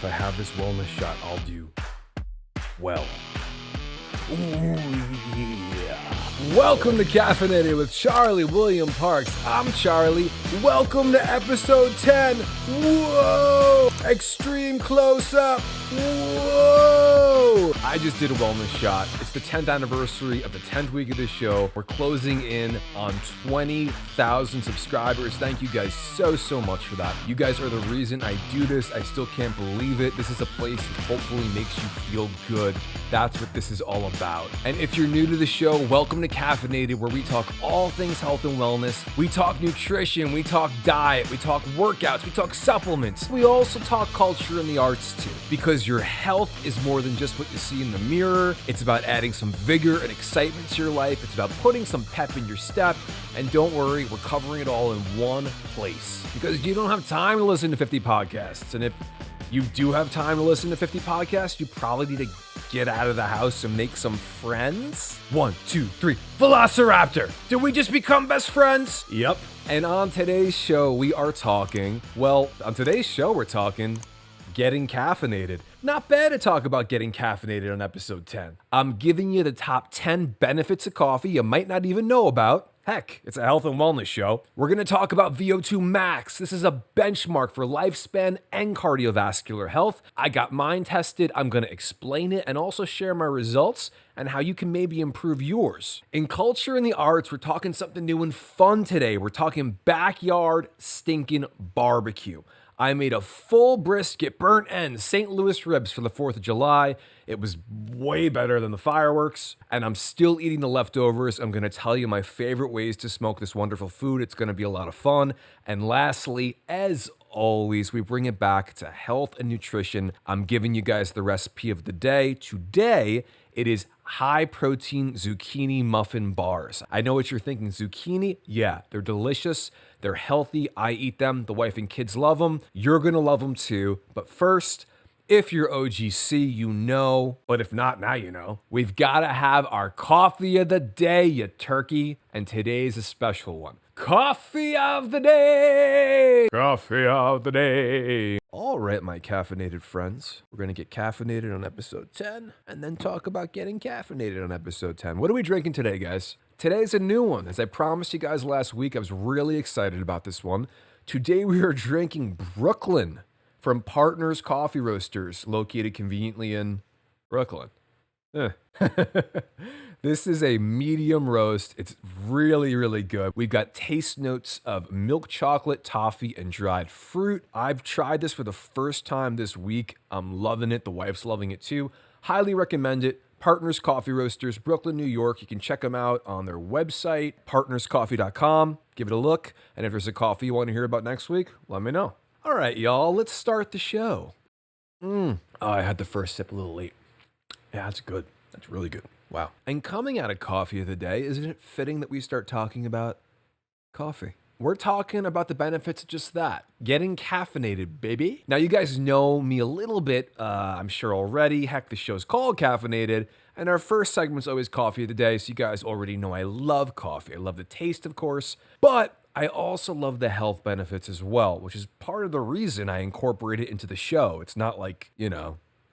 I have this wellness shot, I'll do well. Ooh, yeah. Welcome to Caffeinated with Charlie William Parks. I'm Charlie. Welcome to episode 10. Whoa! Extreme close-up. Whoa! I just did a wellness shot. It's the 10th anniversary of the 10th week of this show. We're closing in on 20,000 subscribers. Thank you guys so much for that. You guys are the reason I do this. I still can't believe it. This is a place that hopefully makes you feel good. That's what this is all about. And if you're new to the show, welcome to Caffeinated, where we talk all things health and wellness. We talk nutrition, we talk diet, we talk workouts, we talk supplements. We also talk culture and the arts too, because your health is more than just what you see in the mirror. It's about adding some vigor and excitement to your life. It's about putting some pep in your step. And don't worry, we're covering it all in one place, because you don't have time to listen to 50 podcasts. And if you do have time to listen to 50 podcasts, you probably need to get out of the house and make some friends. 1, 2, 3. Velociraptor! Did we just become best friends? Yep. And on today's show, we're talking getting caffeinated. Not bad to talk about getting caffeinated on episode 10. I'm giving you the top 10 benefits of coffee you might not even know about. Heck, it's a health and wellness show. We're going to talk about VO2 Max. This is a benchmark for lifespan and cardiovascular health. I got mine tested. I'm going to explain it and also share my results and how you can maybe improve yours. In culture and the arts, we're talking something new and fun today. We're talking backyard stinking barbecue. I made a full brisket, burnt ends, St. Louis ribs for the 4th of July. It was way better than the fireworks, and I'm still eating the leftovers. I'm gonna tell you my favorite ways to smoke this wonderful food. It's gonna be a lot of fun. And lastly, as always, we bring it back to health and nutrition. I'm giving you guys the recipe of the day. Today, it is high-protein zucchini muffin bars. I know what you're thinking. Zucchini? Yeah, they're delicious. They're healthy. I eat them. The wife and kids love them. You're going to love them too. But first, if you're OGC, you know. But if not, now you know. We've got to have our coffee of the day, you turkey. And today's a special one. Coffee of the day! Coffee of the day! All right, my caffeinated friends. We're going to get caffeinated on episode 10 and then talk about getting caffeinated on episode 10. What are we drinking today, guys? Today's a new one. As I promised you guys last week, I was really excited about this one. Today we are drinking Brooklyn from Partners Coffee Roasters, located conveniently in Brooklyn. This is a medium roast. It's really good. We've got taste notes of milk chocolate, toffee, and dried fruit. I've tried this for the first time this week. I'm loving it. The wife's loving it too. Highly recommend it. Partners Coffee Roasters, Brooklyn, New York. You can check them out on their website, partnerscoffee.com. Give it a look. And if there's a coffee you want to hear about next week, let me know. All right, y'all, let's start the show. Oh, I had the first sip a little late. Yeah, that's good. That's really good. Wow. And coming out of coffee of the day, isn't it fitting that we start talking about coffee? We're talking about the benefits of just that. Getting caffeinated, baby. Now, you guys know me a little bit, I'm sure already. Heck, the show's called Caffeinated, and our first segment's always coffee of the day, so you guys already know I love coffee. I love the taste, of course, but I also love the health benefits as well, which is part of the reason I incorporate it into the show. It's not like,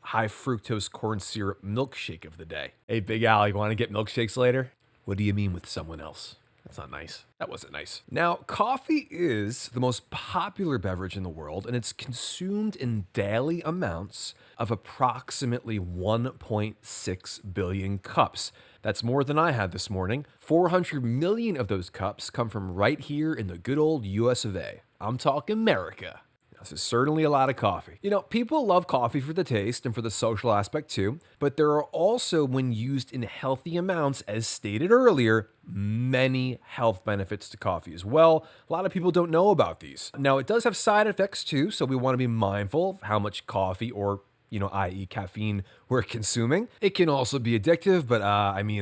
high fructose corn syrup milkshake of the day. Hey, Big Al, you want to get milkshakes later? What do you mean with someone else? That's not nice. That wasn't nice. Now, coffee is the most popular beverage in the world, and it's consumed in daily amounts of approximately 1.6 billion cups. That's more than I had this morning. 400 million of those cups come from right here in the good old US of A. I'm talking America. This is certainly a lot of coffee. People love coffee for the taste and for the social aspect too, but there are also, when used in healthy amounts, as stated earlier, many health benefits to coffee as well. A lot of people don't know about these. Now, it does have side effects too, so we want to be mindful of how much coffee or i.e. caffeine we're consuming. It can also be addictive, but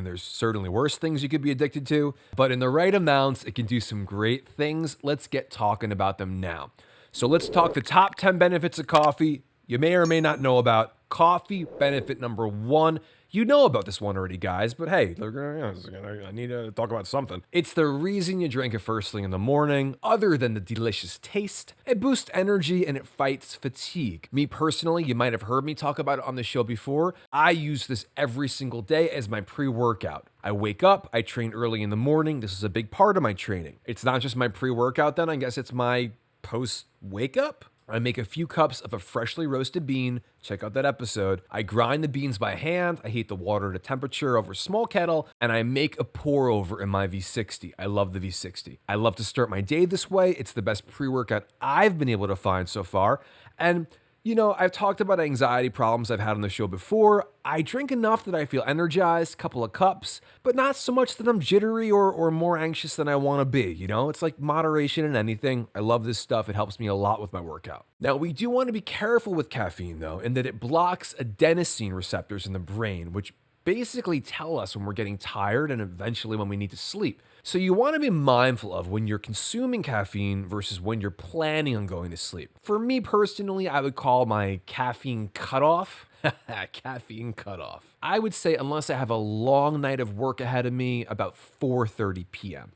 there's certainly worse things you could be addicted to. But in the right amounts, it can do some great things. Let's get talking about them now. So let's talk the top 10 benefits of coffee you may or may not know about. Coffee benefit number 1, You know about this one already, guys, but hey, I need to talk about something. It's the reason you drink it first thing in the morning, other than the delicious taste. It boosts energy and it fights fatigue. Me personally, you might have heard me talk about it on the show before. I use this every single day as my pre-workout. I wake up, I train early in the morning. This is a big part of my training. It's not just my pre-workout then, I guess it's my post-wake up. I make a few cups of a freshly roasted bean. Check out that episode. I grind the beans by hand. I heat the water to temperature over a small kettle, and I make a pour over in my V60. I love the V60. I love to start my day this way. It's the best pre-workout I've been able to find so far. And you know, I've talked about anxiety problems I've had on the show before. I drink enough that I feel energized, couple of cups, but not so much that I'm jittery or more anxious than I want to be. You know, it's like moderation in anything. I love this stuff. It helps me a lot with my workout. Now, we do want to be careful with caffeine, though, in that it blocks adenosine receptors in the brain, which basically tell us when we're getting tired and eventually when we need to sleep. So you want to be mindful of when you're consuming caffeine versus when you're planning on going to sleep. For me personally, I would call my caffeine cutoff. Caffeine cutoff. I would say unless I have a long night of work ahead of me, about 4:30 p.m.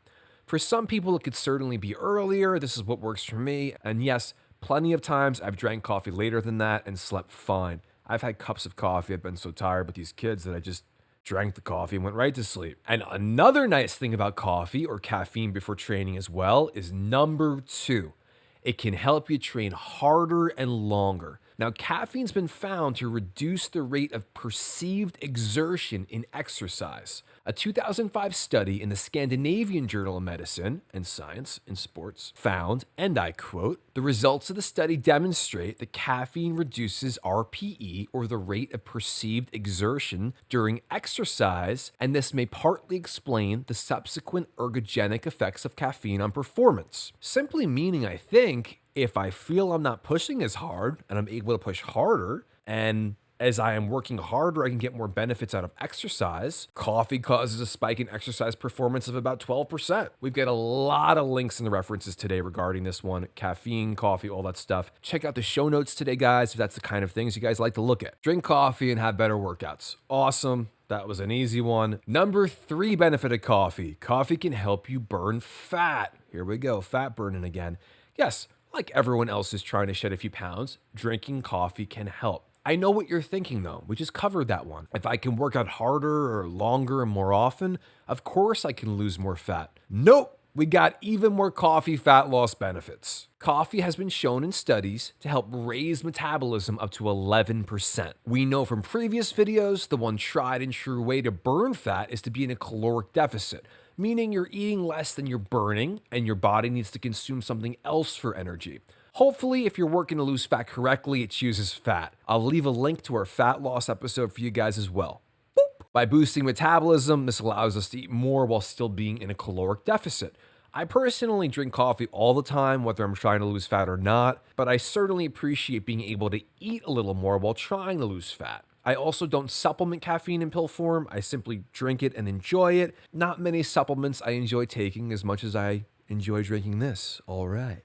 For some people, it could certainly be earlier. This is what works for me. And yes, plenty of times I've drank coffee later than that and slept fine. I've had cups of coffee. I've been so tired with these kids that I just drank the coffee and went right to sleep. And another nice thing about coffee or caffeine before training as well is number 2. It can help you train harder and longer. Now, caffeine's been found to reduce the rate of perceived exertion in exercise. A 2005 study in the Scandinavian Journal of Medicine and Science in Sports found, and I quote, "The results of the study demonstrate that caffeine reduces RPE, or the rate of perceived exertion, during exercise, and this may partly explain the subsequent ergogenic effects of caffeine on performance." Simply meaning, I think, if I feel I'm not pushing as hard and I'm able to push harder, and as I am working harder, I can get more benefits out of exercise. Coffee causes a spike in exercise performance of about 12%. We've got a lot of links in the references today regarding this one. Caffeine, coffee, all that stuff. Check out the show notes today, guys, if that's the kind of things you guys like to look at. Drink coffee and have better workouts. Awesome. That was an easy one. Number 3 benefit of coffee. Coffee can help you burn fat. Here we go, fat burning again. Yes, like everyone else is trying to shed a few pounds, drinking coffee can help. I know what you're thinking though. We just covered that one. If I can work out harder or longer and more often, of course I can lose more fat. Nope. We got even more coffee fat loss benefits. Coffee has been shown in studies to help raise metabolism up to 11%. We know from previous videos, the one tried and true way to burn fat is to be in a caloric deficit, meaning you're eating less than you're burning and your body needs to consume something else for energy. Hopefully, if you're working to lose fat correctly, it chooses fat. I'll leave a link to our fat loss episode for you guys as well. By boosting metabolism, this allows us to eat more while still being in a caloric deficit. I personally drink coffee all the time, whether I'm trying to lose fat or not, but I certainly appreciate being able to eat a little more while trying to lose fat. I also don't supplement caffeine in pill form. I simply drink it and enjoy it. Not many supplements I enjoy taking as much as I enjoy drinking this. All right.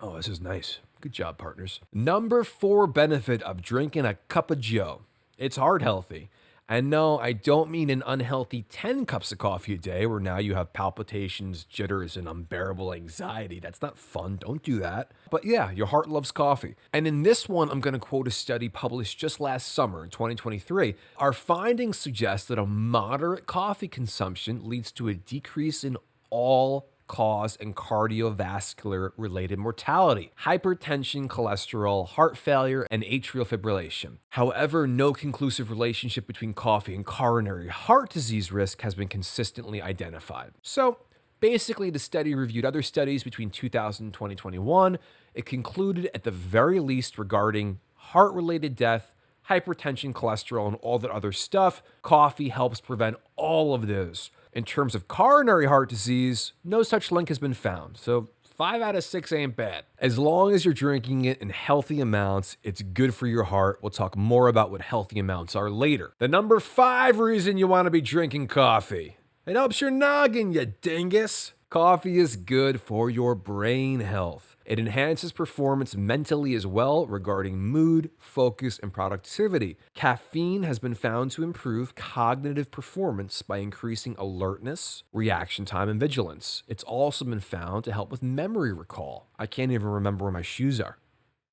Oh, this is nice. Good job, partners. Number 4 benefit of drinking a cup of joe. It's heart healthy. And no, I don't mean an unhealthy 10 cups of coffee a day where now you have palpitations, jitters, and unbearable anxiety. That's not fun. Don't do that. But yeah, your heart loves coffee. And in this one, I'm going to quote a study published just last summer in 2023. Our findings suggest that a moderate coffee consumption leads to a decrease in all cause and cardiovascular related mortality, hypertension, cholesterol, heart failure, and atrial fibrillation. However, no conclusive relationship between coffee and coronary heart disease risk has been consistently identified. So basically, the study reviewed other studies between 2000 and 2021. It concluded at the very least regarding heart-related death, hypertension, cholesterol, and all that other stuff, coffee helps prevent all of those. In terms of coronary heart disease, no such link has been found. So 5 out of 6 ain't bad. As long as you're drinking it in healthy amounts, it's good for your heart. We'll talk more about what healthy amounts are later. The number 5 reason you want to be drinking coffee. It helps your noggin, you dingus. Coffee is good for your brain health. It enhances performance mentally as well regarding mood, focus, and productivity. Caffeine has been found to improve cognitive performance by increasing alertness, reaction time, and vigilance. It's also been found to help with memory recall. I can't even remember where my shoes are.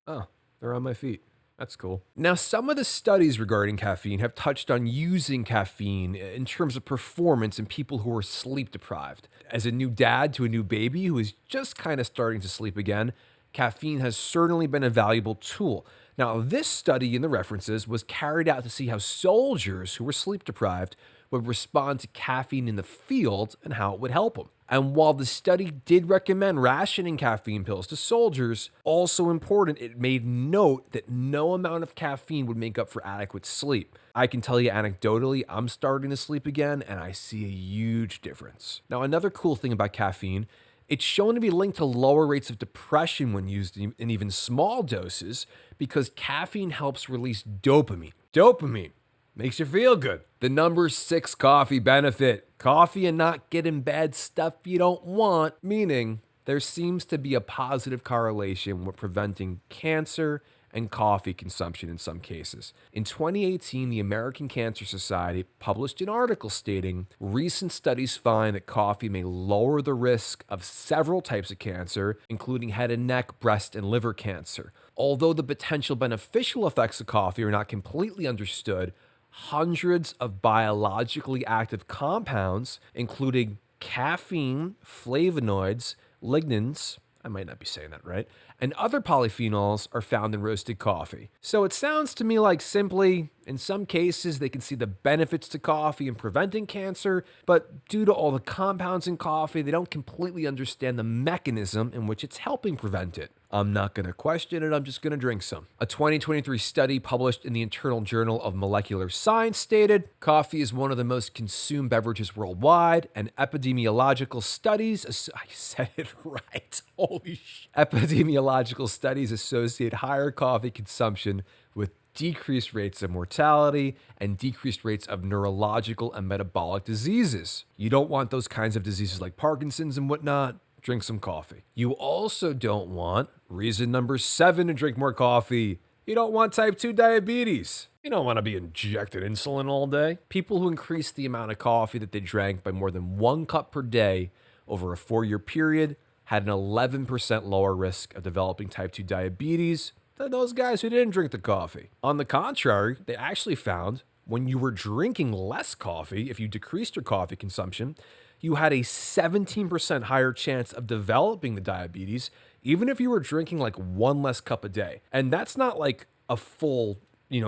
Oh, they're on my feet. That's cool. Now, some of the studies regarding caffeine have touched on using caffeine in terms of performance in people who are sleep deprived. As a new dad to a new baby who is just kind of starting to sleep again, caffeine has certainly been a valuable tool. Now, this study in the references was carried out to see how soldiers who were sleep deprived would respond to caffeine in the field and how it would help them. And while the study did recommend rationing caffeine pills to soldiers, also important, it made note that no amount of caffeine would make up for adequate sleep. I can tell you anecdotally, I'm starting to sleep again and I see a huge difference. Now, another cool thing about caffeine, it's shown to be linked to lower rates of depression when used in even small doses because caffeine helps release dopamine. Dopamine makes you feel good. The number 6 coffee benefit. Coffee and not getting bad stuff you don't want, meaning there seems to be a positive correlation with preventing cancer and coffee consumption in some cases. In 2018, the American Cancer Society published an article stating recent studies find that coffee may lower the risk of several types of cancer, including head and neck, breast, and liver cancer. Although the potential beneficial effects of coffee are not completely understood, hundreds of biologically active compounds, including caffeine, flavonoids, lignans, I might not be saying that right, and other polyphenols are found in roasted coffee. So it sounds to me like simply, in some cases, they can see the benefits to coffee in preventing cancer, but due to all the compounds in coffee, they don't completely understand the mechanism in which it's helping prevent it. I'm not going to question it, I'm just going to drink some. A 2023 study published in the Internal Journal of Molecular Science stated, coffee is one of the most consumed beverages worldwide, and epidemiological studies, I said it right, holy shit. Epidemiological studies associate higher coffee consumption with decreased rates of mortality and decreased rates of neurological and metabolic diseases. You don't want those kinds of diseases like Parkinson's and whatnot. Drink some coffee. You also don't want, reason number 7 to drink more coffee, you don't want type 2 diabetes. You don't want to be injected insulin all day. People who increase the amount of coffee that they drank by more than 1 cup per day over a 4-year period had an 11% lower risk of developing type 2 diabetes than those guys who didn't drink the coffee. On the contrary, they actually found when you were drinking less coffee, if you decreased your coffee consumption, you had a 17% higher chance of developing the diabetes, even if you were drinking like 1 less cup a day. And that's not like a full,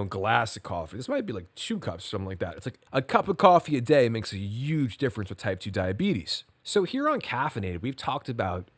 glass of coffee. This might be like 2 cups or something like that. It's like a cup of coffee a day makes a huge difference with type 2 diabetes. So here on Caffeinated, we've talked about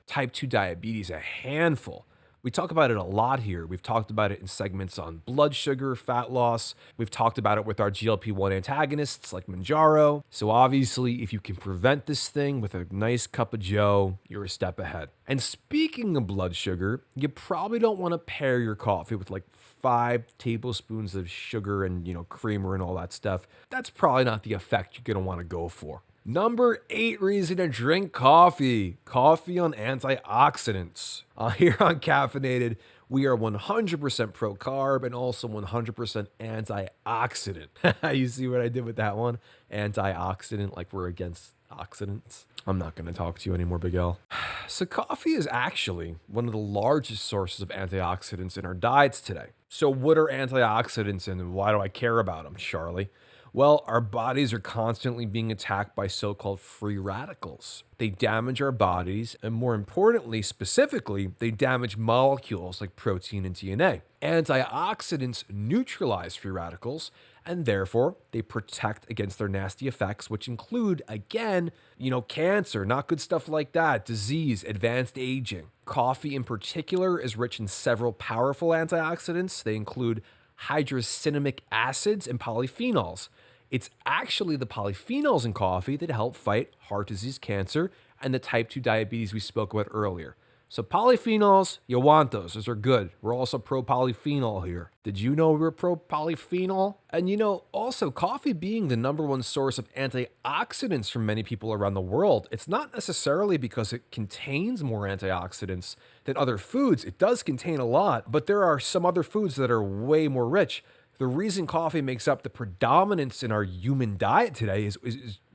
type 2 diabetes a handful. We talk about it a lot here. We've talked about it in segments on blood sugar, fat loss. We've talked about it with our GLP-1 antagonists like Manjaro. So obviously, if you can prevent this thing with a nice cup of joe, you're a step ahead. And speaking of blood sugar, you probably don't want to pair your coffee with like 5 tablespoons of sugar and, creamer and all that stuff. That's probably not the effect you're going to want to go for. Number 8 reason to drink coffee. Coffee on antioxidants. Here on Caffeinated, we are 100% pro-carb and also 100% antioxidant. You see what I did with that one? Antioxidant, like we're against oxidants. I'm not going to talk to you anymore, Big L. So coffee is actually one of the largest sources of antioxidants in our diets today. So what are antioxidants and why do I care about them, Charlie? Well, our bodies are constantly being attacked by so-called free radicals. They damage our bodies, and more importantly, specifically, they damage molecules like protein and DNA. Antioxidants neutralize free radicals, and therefore, they protect against their nasty effects, which include, again, cancer, not good stuff like that, disease, advanced aging. Coffee in particular is rich in several powerful antioxidants. They include hydrocinamic acids and polyphenols. It's actually the polyphenols in coffee that help fight heart disease, cancer, and the type 2 diabetes we spoke about earlier. So polyphenols, you want those. Those are good. We're also pro polyphenol here. Did you know we're pro polyphenol? And also coffee being the #1 source of antioxidants for many people around the world, it's not necessarily because it contains more antioxidants than other foods. It does contain a lot, but there are some other foods that are way more rich. The reason coffee makes up the predominance in our human diet today is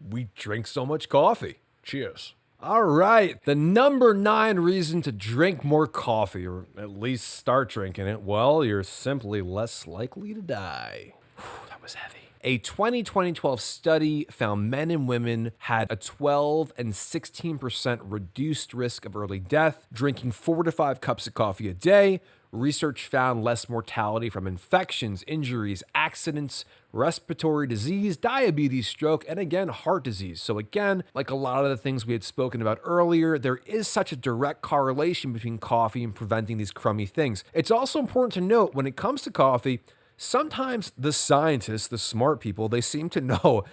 we drink so much coffee. Cheers. All right, the #9 reason to drink more coffee, or at least start drinking it, well, you're simply less likely to die. Whew, that was heavy. A 2012 study found men and women had a 12 and 16% reduced risk of early death drinking 4 to 5 cups of coffee a day. Research found less mortality from infections, injuries, accidents, respiratory disease, diabetes, stroke, and again, heart disease. So again, like a lot of the things we had spoken about earlier, there is such a direct correlation between coffee and preventing these crummy things. It's also important to note when it comes to coffee, sometimes the scientists, the smart people, they seem to know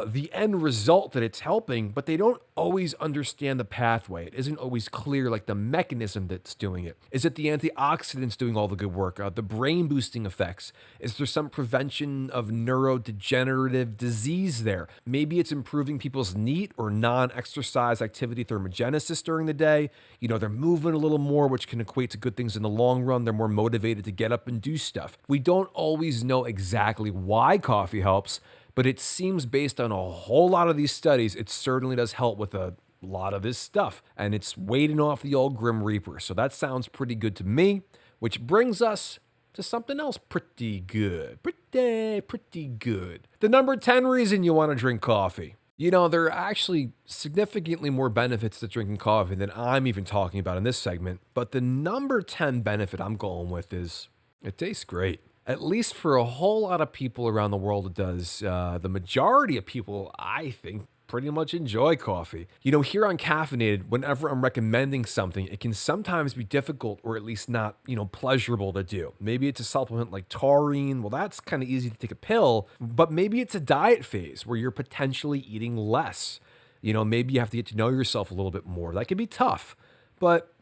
the end result that it's helping, but they don't always understand the pathway. It isn't always clear, like the mechanism that's doing it. Is it the antioxidants doing all the good work? The brain boosting effects? Is there some prevention of neurodegenerative disease there? Maybe it's improving people's NEAT or non-exercise activity thermogenesis during the day. They're moving a little more, which can equate to good things in the long run. They're more motivated to get up and do stuff. We don't always know exactly why coffee helps, but it seems based on a whole lot of these studies, it certainly does help with a lot of this stuff. And it's waiting off the old Grim Reaper. So that sounds pretty good to me, which brings us to something else pretty good. Pretty good. The #10 reason you want to drink coffee. There are actually significantly more benefits to drinking coffee than I'm even talking about in this segment. But the #10 benefit I'm going with is it tastes great. At least for a whole lot of people around the world, it does. The majority of people, I think, pretty much enjoy coffee. Here on Caffeinated, whenever I'm recommending something, it can sometimes be difficult or at least not, pleasurable to do. Maybe it's a supplement like taurine. Well, that's kind of easy to take a pill, but maybe it's a diet phase where you're potentially eating less. Maybe you have to get to know yourself a little bit more. That can be tough, but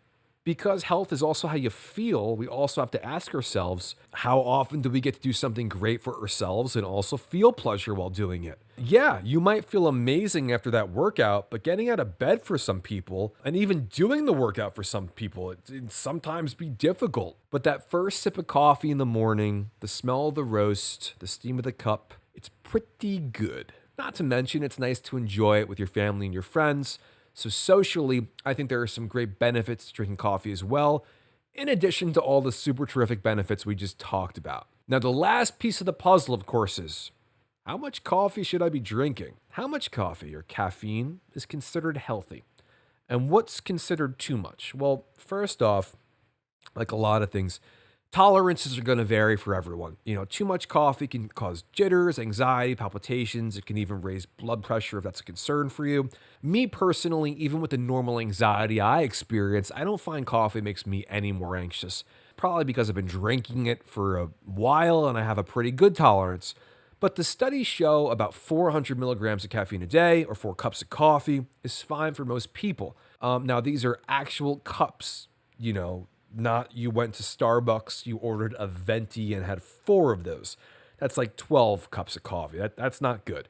because health is also how you feel, we also have to ask ourselves, how often do we get to do something great for ourselves and also feel pleasure while doing it? Yeah, you might feel amazing after that workout, but getting out of bed for some people, and even doing the workout for some people, it sometimes be difficult. But that first sip of coffee in the morning, the smell of the roast, the steam of the cup, it's pretty good. Not to mention, it's nice to enjoy it with your family and your friends. So socially, I think there are some great benefits to drinking coffee as well, in addition to all the super terrific benefits we just talked about. Now, the last piece of the puzzle, of course, is how much coffee should I be drinking? How much coffee or caffeine is considered healthy? And what's considered too much? Well, first off, like a lot of things, tolerances are going to vary for everyone. Too much coffee can cause jitters, anxiety, palpitations. It can even raise blood pressure if that's a concern for you. Me personally, even with the normal anxiety I experience, I don't find coffee makes me any more anxious. Probably because I've been drinking it for a while and I have a pretty good tolerance. But the studies show about 400 milligrams of caffeine a day or 4 cups of coffee is fine for most people. Now, these are actual cups, not you went to Starbucks, you ordered a venti and had 4 of those. That's like 12 cups of coffee. That's not good.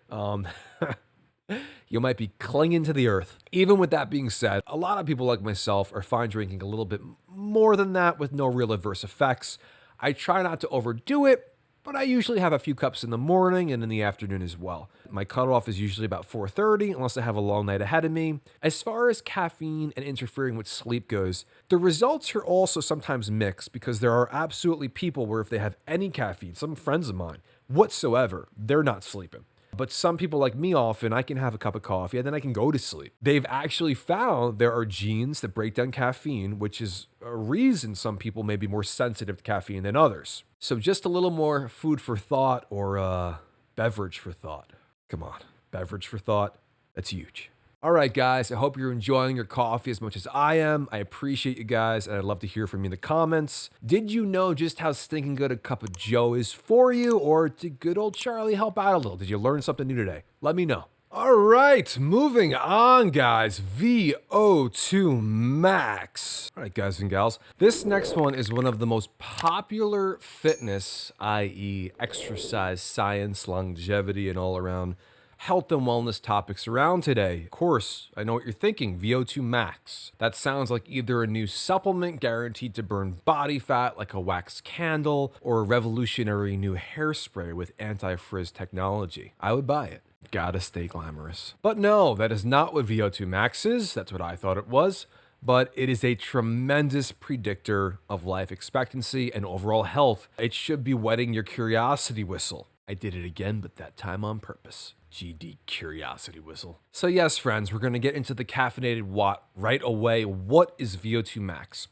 You might be clinging to the earth. Even with that being said, a lot of people like myself are fine drinking a little bit more than that with no real adverse effects. I try not to overdo it, but I usually have a few cups in the morning and in the afternoon as well. My cutoff is usually about 4:30 unless I have a long night ahead of me. As far as caffeine and interfering with sleep goes, the results are also sometimes mixed because there are absolutely people where if they have any caffeine, some friends of mine, whatsoever, they're not sleeping. But some people like me often, I can have a cup of coffee and then I can go to sleep. They've actually found there are genes that break down caffeine, which is a reason some people may be more sensitive to caffeine than others. So just a little more food for thought or beverage for thought. Come on, beverage for thought. That's huge. All right, guys, I hope you're enjoying your coffee as much as I am. I appreciate you guys, and I'd love to hear from you in the comments. Did you know just how stinking good a cup of Joe is for you, or did good old Charlie help out a little? Did you learn something new today? Let me know. All right, moving on, guys. VO2 Max. All right, guys and gals. This next one is one of the most popular fitness, i.e., exercise, science, longevity, and all around health and wellness topics around today. Of course, I know what you're thinking, VO2 Max. That sounds like either a new supplement guaranteed to burn body fat like a wax candle or a revolutionary new hairspray with anti-frizz technology. I would buy it. Gotta stay glamorous. But no, that is not what VO2 Max is. That's what I thought it was. But it is a tremendous predictor of life expectancy and overall health. It should be whetting your curiosity whistle. I did it again, but that time on purpose. GD curiosity whistle. So yes, friends, we're gonna get into the caffeinated watt right away. What is VO2 Max?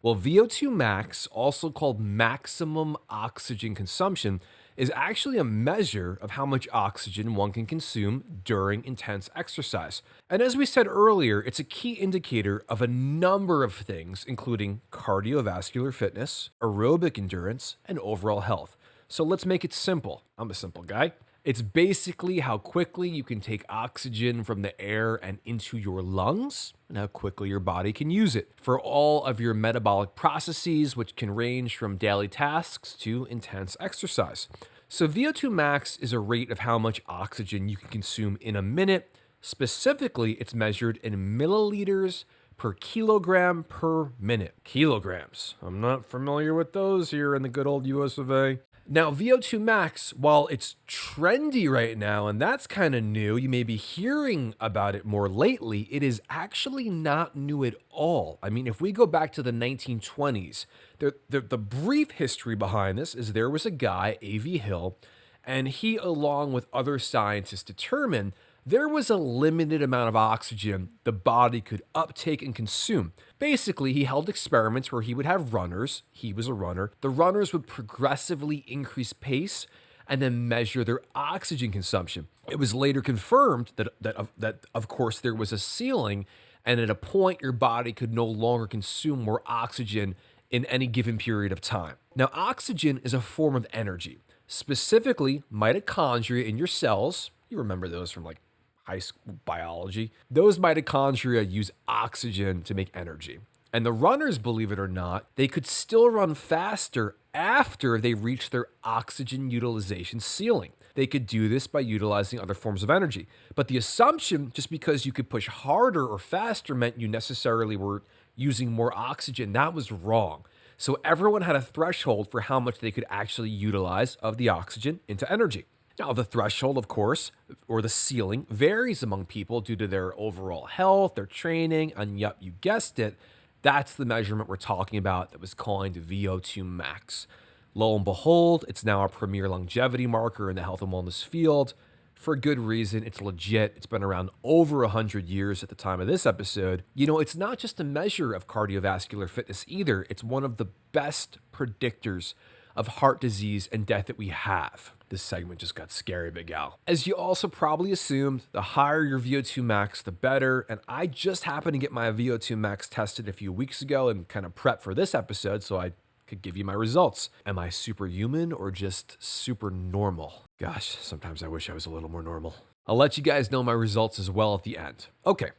Well, VO2 Max, also called maximum oxygen consumption, is actually a measure of how much oxygen one can consume during intense exercise. And as we said earlier, it's a key indicator of a number of things, including cardiovascular fitness, aerobic endurance, and overall health. So let's make it simple. I'm a simple guy. It's basically how quickly you can take oxygen from the air and into your lungs, and how quickly your body can use it for all of your metabolic processes, which can range from daily tasks to intense exercise. So VO2 max is a rate of how much oxygen you can consume in a minute. Specifically, it's measured in milliliters per kilogram per minute. Kilograms. I'm not familiar with those here in the good old US of A. Now, VO2 Max, while it's trendy right now, and that's kind of new, you may be hearing about it more lately, it is actually not new at all. I mean, if we go back to the 1920s, the brief history behind this is there was a guy, A.V. Hill, and he, along with other scientists, determined there was a limited amount of oxygen the body could uptake and consume. Basically, he held experiments where he would have runners. He was a runner. The runners would progressively increase pace and then measure their oxygen consumption. It was later confirmed that of course, there was a ceiling, and at a point, your body could no longer consume more oxygen in any given period of time. Now, oxygen is a form of energy, specifically mitochondria in your cells. You remember those from like high school biology. Those mitochondria use oxygen to make energy. And the runners, believe it or not, they could still run faster after they reach their oxygen utilization ceiling. They could do this by utilizing other forms of energy. But the assumption, just because you could push harder or faster, meant you necessarily were using more oxygen. That was wrong. So everyone had a threshold for how much they could actually utilize of the oxygen into energy. Now, the threshold, of course, or the ceiling, varies among people due to their overall health, their training, and yep, you guessed it, that's the measurement we're talking about that was coined VO2 max. Lo and behold, it's now a premier longevity marker in the health and wellness field. For good reason, it's legit. It's been around over 100 years at the time of this episode. You know, it's not just a measure of cardiovascular fitness either. It's one of the best predictors of heart disease and death that we have. This segment just got scary, Big Al. As you also probably assumed, the higher your VO2 max, the better. And I just happened to get my VO2 max tested a few weeks ago and kind of prepped for this episode so I could give you my results. Am I superhuman or just super normal? Gosh, sometimes I wish I was a little more normal. I'll let you guys know my results as well at the end. Okay,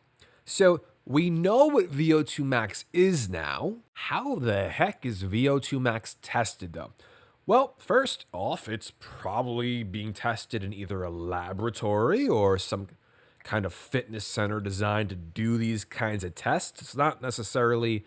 so we know what VO2 max is now. How the heck is VO2 max tested though? Well, first off, it's probably being tested in either a laboratory or some kind of fitness center designed to do these kinds of tests. It's not necessarily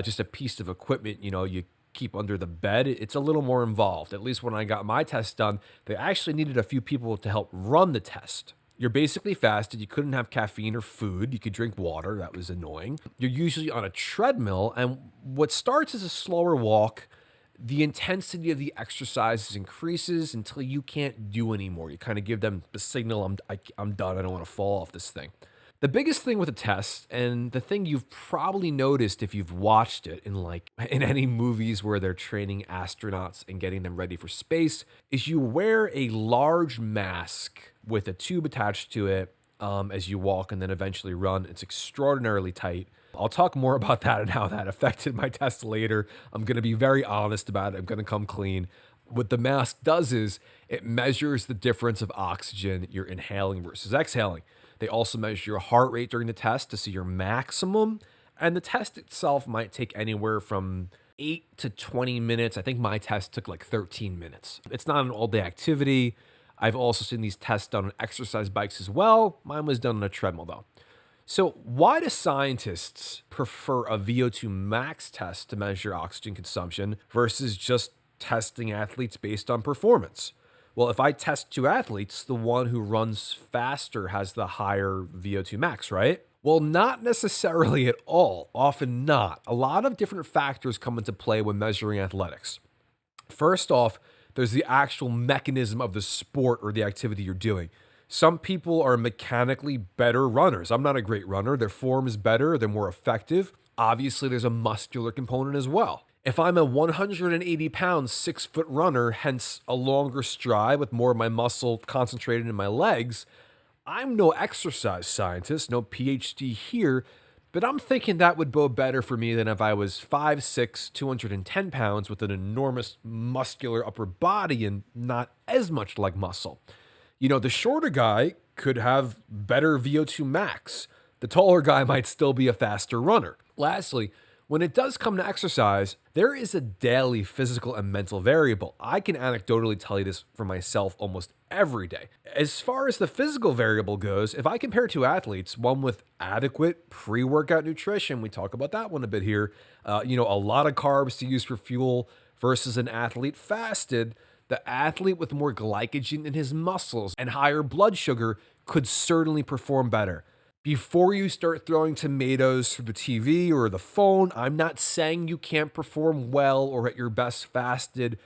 just a piece of equipment, you keep under the bed. It's a little more involved. At least when I got my test done, they actually needed a few people to help run the test. You're basically fasted. You couldn't have caffeine or food. You could drink water. That was annoying. You're usually on a treadmill, and what starts as a slower walk, the intensity of the exercises increases until you can't do anymore. You kind of give them the signal, I'm done. I don't want to fall off this thing. The biggest thing with a test, and the thing you've probably noticed if you've watched it in any movies where they're training astronauts and getting them ready for space, is you wear a large mask with a tube attached to it as you walk and then eventually run. It's extraordinarily tight. I'll talk more about that and how that affected my test later. I'm going to be very honest about it. I'm going to come clean. What the mask does is it measures the difference of oxygen you're inhaling versus exhaling. They also measure your heart rate during the test to see your maximum. And the test itself might take anywhere from 8 to 20 minutes. I think my test took like 13 minutes. It's not an all day activity. I've also seen these tests done on exercise bikes as well. Mine was done on a treadmill though. So, why do scientists prefer a VO2 max test to measure oxygen consumption versus just testing athletes based on performance? Well, if I test two athletes, the one who runs faster has the higher VO2 max, right? Well, not necessarily at all. Often not. A lot of different factors come into play when measuring athletics. First off, there's the actual mechanism of the sport or the activity you're doing. Some people are mechanically better runners. I'm not a great runner. Their form is better, they're more effective. Obviously, there's a muscular component as well. If I'm a 180 pound, 6-foot runner, hence a longer stride with more of my muscle concentrated in my legs, I'm no exercise scientist, no PhD here, but I'm thinking that would bode better for me than if I was 5'6", 210 pounds with an enormous muscular upper body and not as much leg muscle. You know, the shorter guy could have better VO2 max. The taller guy might still be a faster runner. Lastly, when it does come to exercise, there is a daily physical and mental variable. I can anecdotally tell you this for myself almost every day. As far as the physical variable goes, if I compare two athletes, one with adequate pre-workout nutrition, we talk about that one a bit here, a lot of carbs to use for fuel versus an athlete fasted, the athlete with more glycogen in his muscles and higher blood sugar could certainly perform better. Before you start throwing tomatoes through the TV or the phone, I'm not saying you can't perform well or at your best fasted,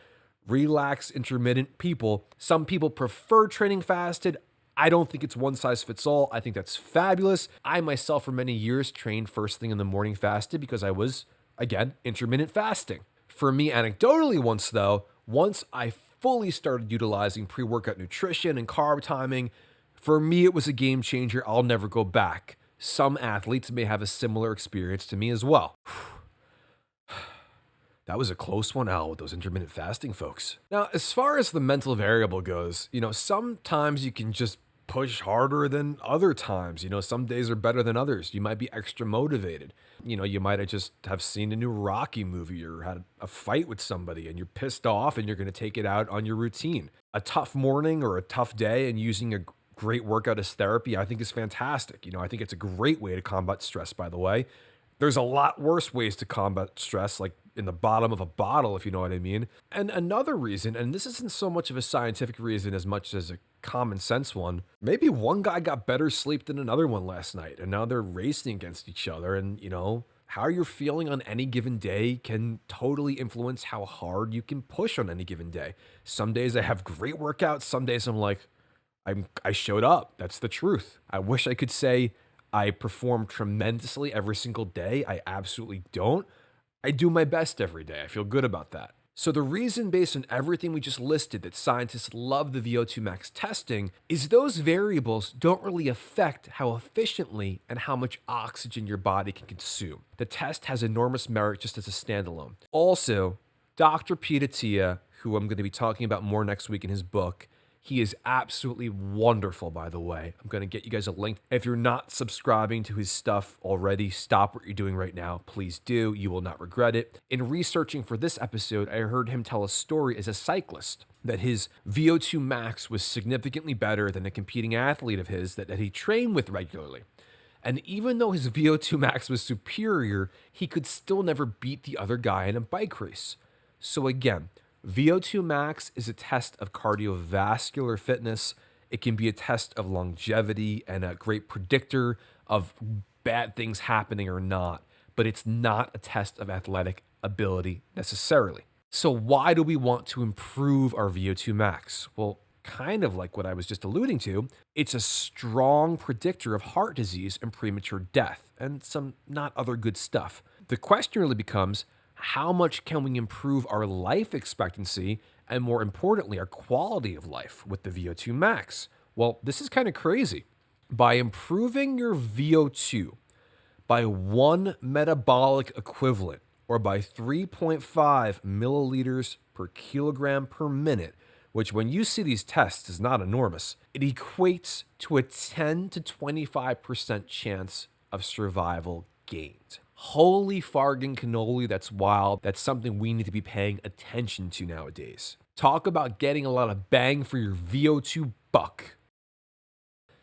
relaxed, intermittent people. Some people prefer training fasted. I don't think it's one size fits all. I think that's fabulous. I myself for many years trained first thing in the morning fasted because I was, again, intermittent fasting. For me, anecdotally once I fully started utilizing pre-workout nutrition and carb timing, for me, it was a game changer. I'll never go back. Some athletes may have a similar experience to me as well. That was a close one out with those intermittent fasting folks. Now, as far as the mental variable goes, sometimes you can just push harder than other times. Some days are better than others. You might be extra motivated. You might have just have seen a new Rocky movie or had a fight with somebody and you're pissed off and you're going to take it out on your routine. A tough morning or a tough day and using a great workout as therapy, I think is fantastic. I think it's a great way to combat stress, by the way. There's a lot worse ways to combat stress, like in the bottom of a bottle, if you know what I mean. And another reason, and this isn't so much of a scientific reason as much as a common sense one, maybe one guy got better sleep than another one last night, and now they're racing against each other. And, how you're feeling on any given day can totally influence how hard you can push on any given day. Some days I have great workouts. Some days I'm like, I showed up. That's the truth. I wish I could say I perform tremendously every single day. I absolutely don't. I do my best every day. I feel good about that. So the reason, based on everything we just listed, that scientists love the VO2 max testing is those variables don't really affect how efficiently and how much oxygen your body can consume. The test has enormous merit just as a standalone. Also, Dr. Pete Attia, who I'm going to be talking about more next week in his book, he is absolutely wonderful, by the way. I'm going to get you guys a link. If you're not subscribing to his stuff already, stop what you're doing right now. Please do. You will not regret it. In researching for this episode, I heard him tell a story as a cyclist that his VO2 max was significantly better than a competing athlete of his that he trained with regularly. And even though his VO2 max was superior, he could still never beat the other guy in a bike race. So again, VO2 max is a test of cardiovascular fitness. It can be a test of longevity and a great predictor of bad things happening or not, but it's not a test of athletic ability necessarily. So why do we want to improve our VO2 max? Well, kind of like what I was just alluding to, it's a strong predictor of heart disease and premature death and some not other good stuff. The question really becomes, how much can we improve our life expectancy and, more importantly, our quality of life with the VO2 max? Well, this is kind of crazy. By improving your VO2 by one metabolic equivalent or by 3.5 milliliters per kilogram per minute, which when you see these tests is not enormous. It equates to a 10 to 25% chance of survival gained. Holy fargan cannoli, that's wild. That's something we need to be paying attention to nowadays. Talk about getting a lot of bang for your VO2 buck.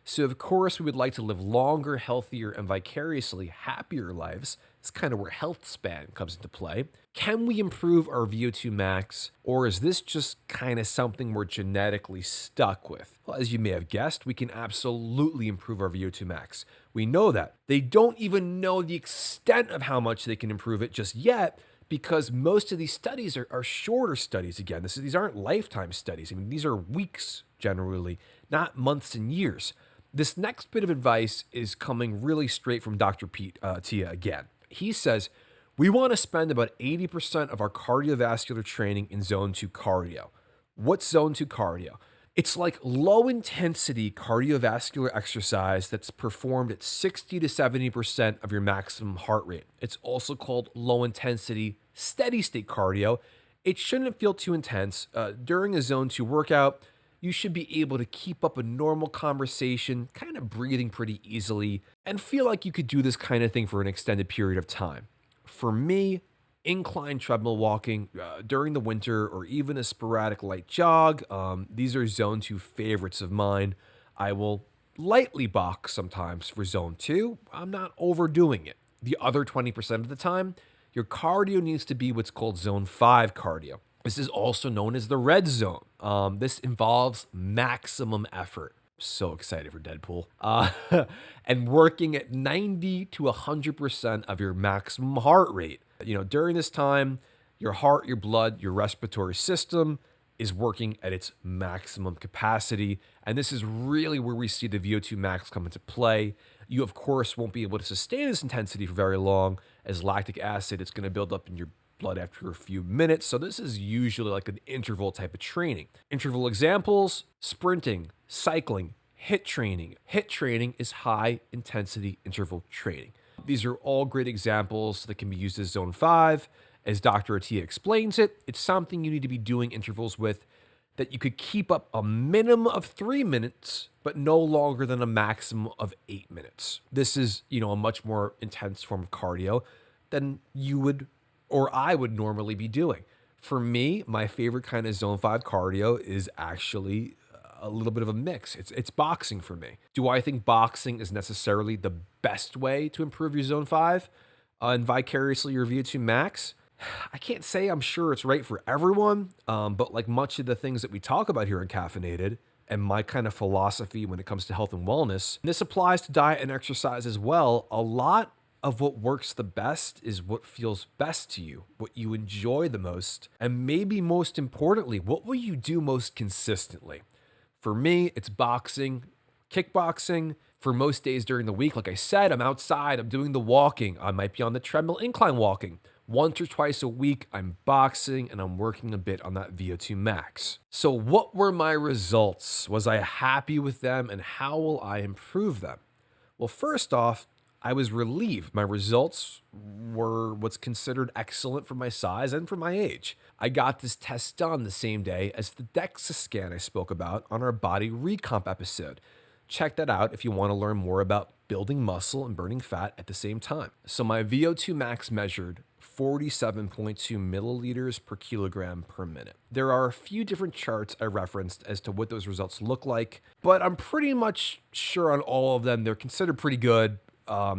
So, of course, we would like to live longer, healthier, and vicariously happier lives. It's kind of where health span comes into play. Can we improve our VO2 max, or is this just kind of something we're genetically stuck with? Well, as you may have guessed, we can absolutely improve our VO2 max. We know that. They don't even know the extent of how much they can improve it just yet, because most of these studies are shorter studies. Again, these aren't lifetime studies. I mean, these are weeks generally, not months and years. This next bit of advice is coming really straight from Dr. Pete Tia again. He says, we want to spend about 80% of our cardiovascular training in zone 2 cardio. What's zone 2 cardio? It's like low intensity cardiovascular exercise that's performed at 60 to 70% of your maximum heart rate. It's also called low intensity steady state cardio. It shouldn't feel too intense. During a zone 2 workout, you should be able to keep up a normal conversation, kind of breathing pretty easily, and feel like you could do this kind of thing for an extended period of time. For me, incline treadmill walking during the winter or even a sporadic light jog, these are zone 2 favorites of mine. I will lightly box sometimes for zone 2. I'm not overdoing it. The other 20% of the time, your cardio needs to be what's called zone 5 cardio. This is also known as the red zone. This involves maximum effort. So excited for Deadpool. And working at 90 to 100% of your maximum heart rate. You know, during this time, your heart, your blood, your respiratory system is working at its maximum capacity. And this is really where we see the VO2 max come into play. You, of course, won't be able to sustain this intensity for very long, as lactic acid is going to build up in your blood after a few minutes. So this is usually like an interval type of training. Interval examples: sprinting, cycling, HIIT training. HIIT training is high intensity interval training. These are all great examples that can be used as zone 5. As Dr. Atia explains it, it's something you need to be doing intervals with that you could keep up a minimum of 3 minutes, but no longer than a maximum of 8 minutes. This is, a much more intense form of cardio than you would or I would normally be doing. For me, my favorite kind of zone 5 cardio is actually a little bit of a mix. It's boxing for me. Do I think boxing is necessarily the best way to improve your zone 5 and vicariously your VO2 max? I can't say I'm sure it's right for everyone, but like much of the things that we talk about here in Caffeinated and my kind of philosophy when it comes to health and wellness, and this applies to diet and exercise as well, a lot of what works the best is what feels best to you, what you enjoy the most, and maybe most importantly, what will you do most consistently? For me, it's boxing, kickboxing. For most days during the week, like I said, I'm outside, I'm doing the walking. I might be on the treadmill incline walking. Once or twice a week, I'm boxing and I'm working a bit on that VO2 max. So what were my results? Was I happy with them, and how will I improve them? Well, first off, I was relieved. My results were what's considered excellent for my size and for my age. I got this test done the same day as the DEXA scan I spoke about on our body recomp episode. Check that out if you want to learn more about building muscle and burning fat at the same time. So my VO2 max measured 47.2 milliliters per kilogram per minute. There are a few different charts I referenced as to what those results look like, but I'm pretty much sure on all of them they're considered pretty good.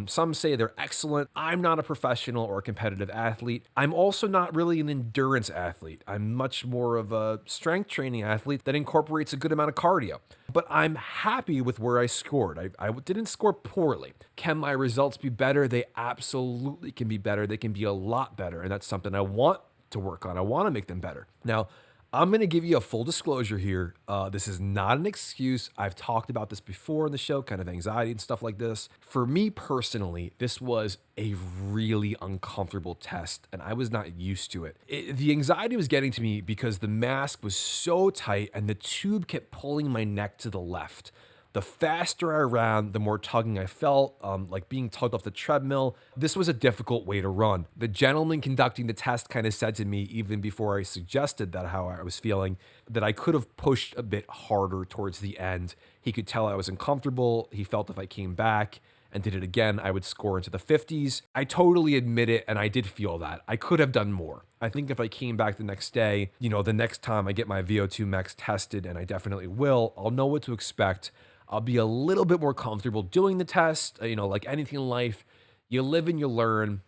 Some say they're excellent. I'm not a professional or a competitive athlete. I'm also not really an endurance athlete. I'm much more of a strength training athlete that incorporates a good amount of cardio. But I'm happy with where I scored. I didn't score poorly. Can my results be better? They absolutely can be better. They can be a lot better. And that's something I want to work on. I want to make them better. Now, I'm going to give you a full disclosure here. This is not an excuse. I've talked about this before in the show, kind of anxiety and stuff like this. For me personally, this was a really uncomfortable test, and I was not used to it. The anxiety was getting to me because the mask was so tight and the tube kept pulling my neck to the left. The faster I ran, the more tugging I felt, like being tugged off the treadmill. This was a difficult way to run. The gentleman conducting the test kind of said to me, even before I suggested that how I was feeling, that I could have pushed a bit harder towards the end. He could tell I was uncomfortable. He felt if I came back and did it again, I would score into the 50s. I totally admit it, and I did feel that. I could have done more. I think if I came back the next day, the next time I get my VO2 Max tested, and I definitely will, I'll know what to expect. I'll be a little bit more comfortable doing the test. Like anything in life, you live and you learn.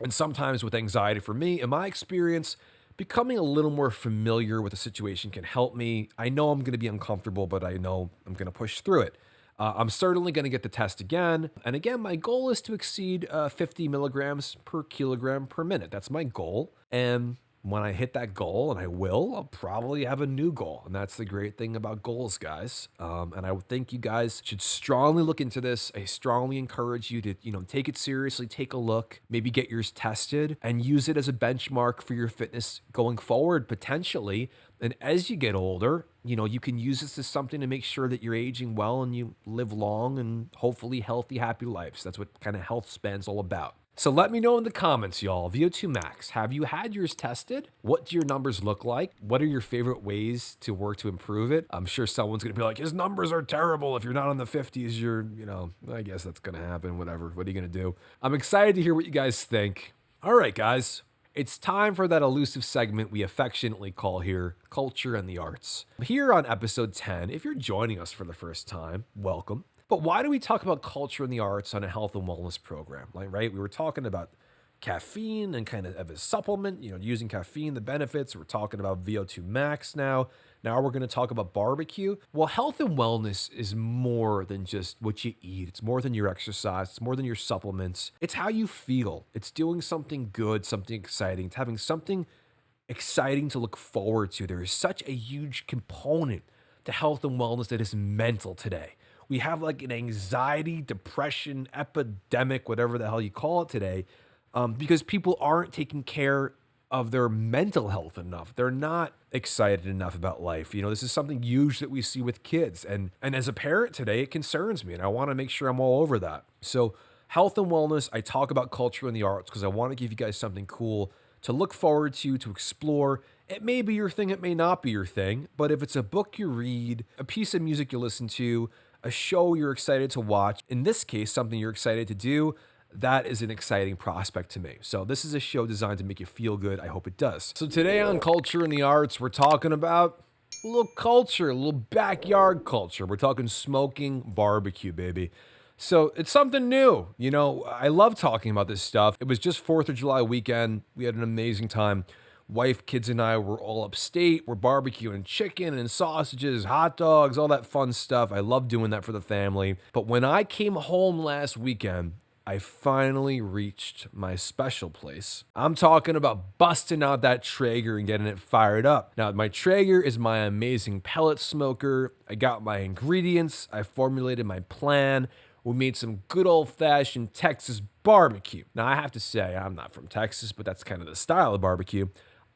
And sometimes with anxiety, for me, in my experience, becoming a little more familiar with the situation can help me. I know I'm going to be uncomfortable, but I know I'm going to push through it. I'm certainly going to get the test again. And again, my goal is to exceed 50 milligrams per kilogram per minute. That's my goal. And when I hit that goal, and I will, I'll probably have a new goal. And that's the great thing about goals, guys. And I would think you guys should strongly look into this. I strongly encourage you to, take it seriously, take a look, maybe get yours tested and use it as a benchmark for your fitness going forward, potentially. And as you get older, you can use this as something to make sure that you're aging well and you live long and hopefully healthy, happy lives. That's what kind of health span's all about. So let me know in the comments, y'all. VO2 Max, have you had yours tested? What do your numbers look like? What are your favorite ways to work to improve it? I'm sure someone's going to be like, his numbers are terrible. If you're not in the 50s, I guess that's going to happen. Whatever. What are you going to do? I'm excited to hear what you guys think. All right, guys. It's time for that elusive segment we affectionately call here Culture and the Arts. Here on episode 10, if you're joining us for the first time, welcome. But why do we talk about culture and the arts on a health and wellness program? Right? We were talking about caffeine and kind of a supplement, using caffeine, the benefits. We're talking about VO2 Max now. Now we're going to talk about barbecue. Well, health and wellness is more than just what you eat. It's more than your exercise. It's more than your supplements. It's how you feel. It's doing something good, something exciting. It's having something exciting to look forward to. There is such a huge component to health and wellness that is mental today. We have like an anxiety, depression, epidemic, whatever the hell you call it today, because people aren't taking care of their mental health enough. They're not excited enough about life. This is something huge that we see with kids. And as a parent today, it concerns me, and I want to make sure I'm all over that. So health and wellness, I talk about culture and the arts because I want to give you guys something cool to look forward to explore. It may be your thing, it may not be your thing, but if it's a book you read, a piece of music you listen to, a show you're excited to watch, in this case, something you're excited to do, that is an exciting prospect to me. So this is a show designed to make you feel good. I hope it does. So today on Culture and the Arts, we're talking about a little culture, a little backyard culture. We're talking smoking barbecue, baby. So it's something new. I love talking about this stuff. It was just 4th of July weekend. We had an amazing time. Wife, kids, and I were all upstate. We're barbecuing chicken and sausages, hot dogs, all that fun stuff. I love doing that for the family. But when I came home last weekend, I finally reached my special place. I'm talking about busting out that Traeger and getting it fired up. Now, my Traeger is my amazing pellet smoker. I got my ingredients. I formulated my plan. We made some good old-fashioned Texas barbecue. Now, I have to say, I'm not from Texas, but that's kind of the style of barbecue.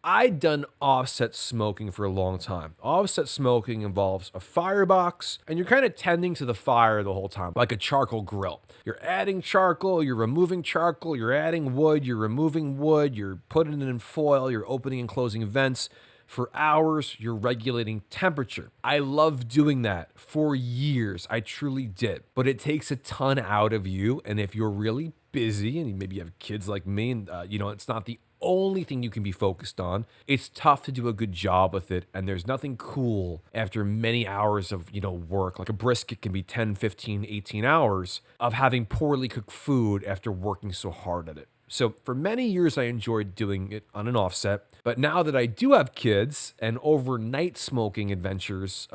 I'd done offset smoking for a long time. Offset smoking involves a firebox, and you're kind of tending to the fire the whole time, like a charcoal grill. You're adding charcoal, you're removing charcoal, you're adding wood, you're removing wood, you're putting it in foil, you're opening and closing vents. For hours, you're regulating temperature. I love doing that for years. I truly did. But it takes a ton out of you, and if you're really busy, and maybe you have kids like me, and it's not the only thing you can be focused on. It's tough to do a good job with it, and there's nothing cool after many hours of, work. Like a brisket can be 10, 15, 18 hours of having poorly cooked food after working so hard at it. So for many years, I enjoyed doing it on an offset. But now that I do have kids and overnight smoking adventures,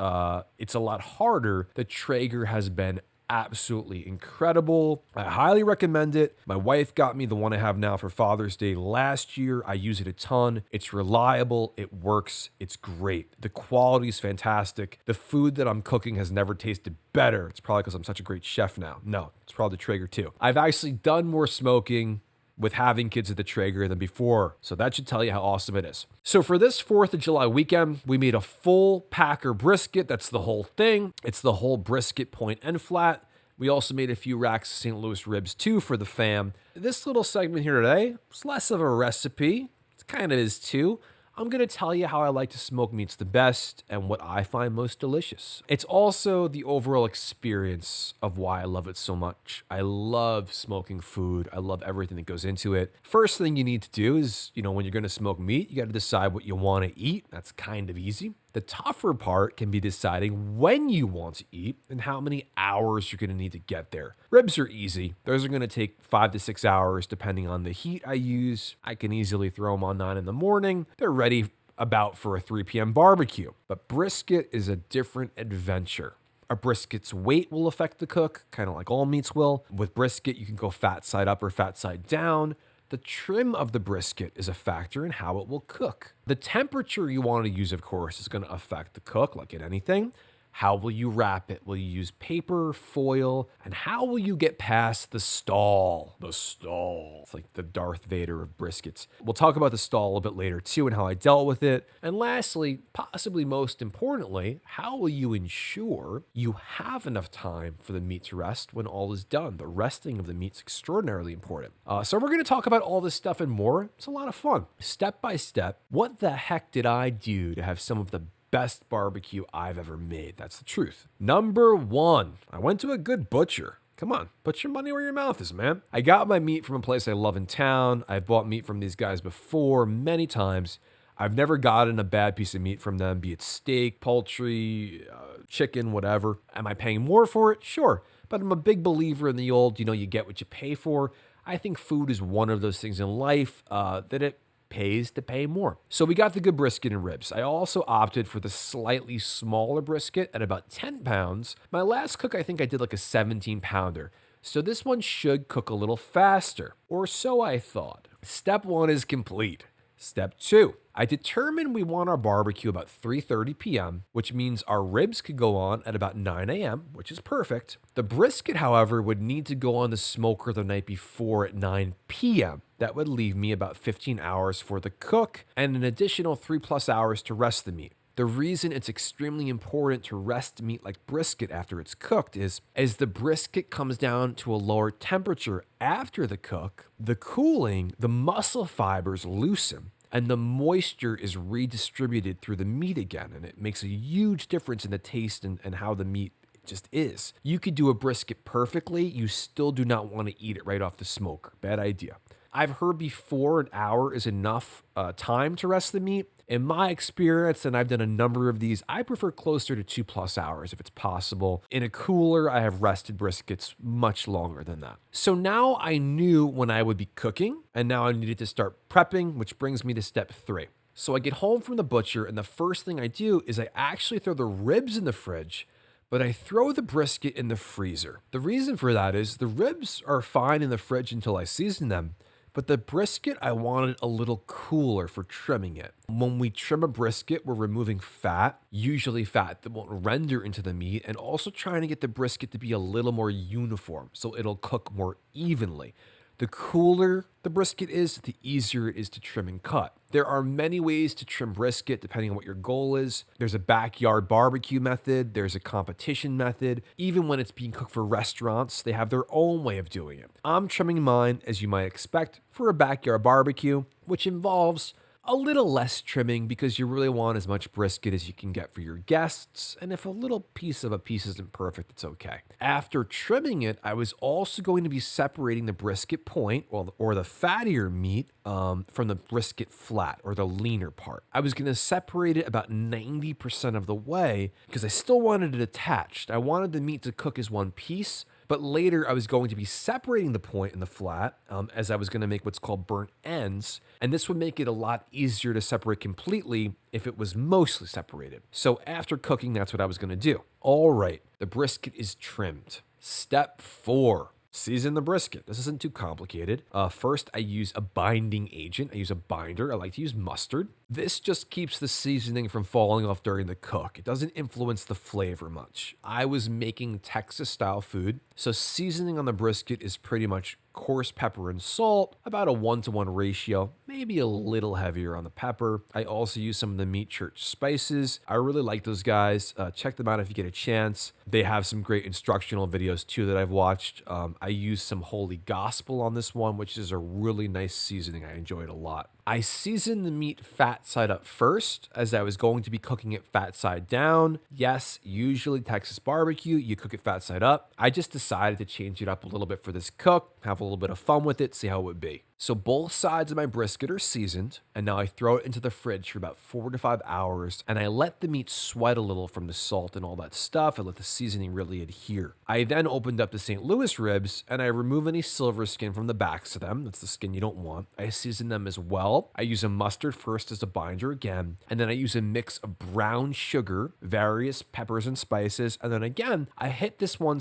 it's a lot harder. The Traeger has been absolutely incredible. I highly recommend it. My wife got me the one I have now for Father's Day last year. I use it a ton. It's reliable. It works. It's great. The quality is fantastic. The food that I'm cooking has never tasted better. It's probably because I'm such a great chef now. No, it's probably the Traeger too. I've actually done more smoking with having kids at the Traeger than before. So that should tell you how awesome it is. So for this 4th of July weekend, we made a full packer brisket. That's the whole thing. It's the whole brisket point and flat. We also made a few racks of St. Louis ribs too for the fam. This little segment here today is less of a recipe. It kind of is too. I'm going to tell you how I like to smoke meats the best and what I find most delicious. It's also the overall experience of why I love it so much. I love smoking food. I love everything that goes into it. First thing you need to do is, when you're going to smoke meat, you got to decide what you want to eat. That's kind of easy. The tougher part can be deciding when you want to eat and how many hours you're going to need to get there. Ribs are easy. Those are going to take 5 to 6 hours depending on the heat I use. I can easily throw them on 9 in the morning. They're ready about for a 3 p.m. barbecue. But brisket is a different adventure. A brisket's weight will affect the cook, kind of like all meats will. With brisket, you can go fat side up or fat side down. The trim of the brisket is a factor in how it will cook. The temperature you want to use, of course, is going to affect the cook, like in anything. How will you wrap it? Will you use paper, foil? And how will you get past the stall? The stall. It's like the Darth Vader of briskets. We'll talk about the stall a bit later too and how I dealt with it. And lastly, possibly most importantly, how will you ensure you have enough time for the meat to rest when all is done? The resting of the meat's extraordinarily important. So we're going to talk about all this stuff and more. It's a lot of fun. Step by step, what the heck did I do to have some of the best barbecue I've ever made? That's the truth. Number 1, I went to a good butcher. Come on, put your money where your mouth is, man. I got my meat from a place I love in town. I've bought meat from these guys before many times. I've never gotten a bad piece of meat from them, be it steak, poultry, chicken, whatever. Am I paying more for it? Sure. But I'm a big believer in the old, you get what you pay for. I think food is one of those things in life that it pays to pay more. So we got the good brisket and ribs. I also opted for the slightly smaller brisket at about 10 pounds. My last cook, I think I did like a 17 pounder. So this one should cook a little faster, or so I thought. Step 1 is complete. Step 2, I determined we want our barbecue about 3:30 p.m., which means our ribs could go on at about 9 a.m., which is perfect. The brisket, however, would need to go on the smoker the night before at 9 p.m. That would leave me about 15 hours for the cook and an additional 3+ hours to rest the meat. The reason it's extremely important to rest meat like brisket after it's cooked is as the brisket comes down to a lower temperature after the cook, the cooling, the muscle fibers loosen and the moisture is redistributed through the meat again. And it makes a huge difference in the taste and how the meat just is. You could do a brisket perfectly. You still do not want to eat it right off the smoker. Bad idea. I've heard before an hour is enough time to rest the meat. In my experience, and I've done a number of these, I prefer closer to 2+ hours if it's possible. In a cooler, I have rested briskets much longer than that. So now I knew when I would be cooking, and now I needed to start prepping, which brings me to step 3. So I get home from the butcher, and the first thing I do is I actually throw the ribs in the fridge, but I throw the brisket in the freezer. The reason for that is the ribs are fine in the fridge until I season them. But the brisket, I wanted a little cooler for trimming it. When we trim a brisket, we're removing fat, usually fat that won't render into the meat, and also trying to get the brisket to be a little more uniform so it'll cook more evenly. The cooler the brisket is, the easier it is to trim and cut. There are many ways to trim brisket depending on what your goal is. There's a backyard barbecue method. There's a competition method. Even when it's being cooked for restaurants, they have their own way of doing it. I'm trimming mine, as you might expect, for a backyard barbecue, which involves a little less trimming because you really want as much brisket as you can get for your guests. And if a little piece of a piece isn't perfect, it's okay. After trimming it, I was also going to be separating the brisket point or the fattier meat from the brisket flat or the leaner part. I was going to separate it about 90% of the way because I still wanted it attached. I wanted the meat to cook as one piece. But later, I was going to be separating the point and the flat as I was going to make what's called burnt ends. And this would make it a lot easier to separate completely if it was mostly separated. So after cooking, that's what I was going to do. All right, the brisket is trimmed. Step 4. Season the brisket. This isn't too complicated. First, I use a binding agent. I use a binder. I like to use mustard. This just keeps the seasoning from falling off during the cook. It doesn't influence the flavor much. I was making Texas-style food, so seasoning on the brisket is pretty much coarse pepper and salt, about a 1-to-1 ratio, maybe a little heavier on the pepper. I also use some of the Meat Church spices. I really like those guys. Check them out if you get a chance. They have some great instructional videos too that I've watched. I use some Holy Gospel on this one, which is a really nice seasoning. I enjoy it a lot. I seasoned the meat fat side up first, as I was going to be cooking it fat side down. Yes, usually Texas barbecue, you cook it fat side up. I just decided to change it up a little bit for this cook, have a little bit of fun with it, see how it would be. So both sides of my brisket are seasoned, and now I throw it into the fridge for about 4 to 5 hours, and I let the meat sweat a little from the salt and all that stuff, and let the seasoning really adhere. I then opened up the St. Louis ribs, and I remove any silver skin from the backs of them. That's the skin you don't want. I season them as well. I use a mustard first as a binder again, and then I use a mix of brown sugar, various peppers and spices, and then again, I hit this one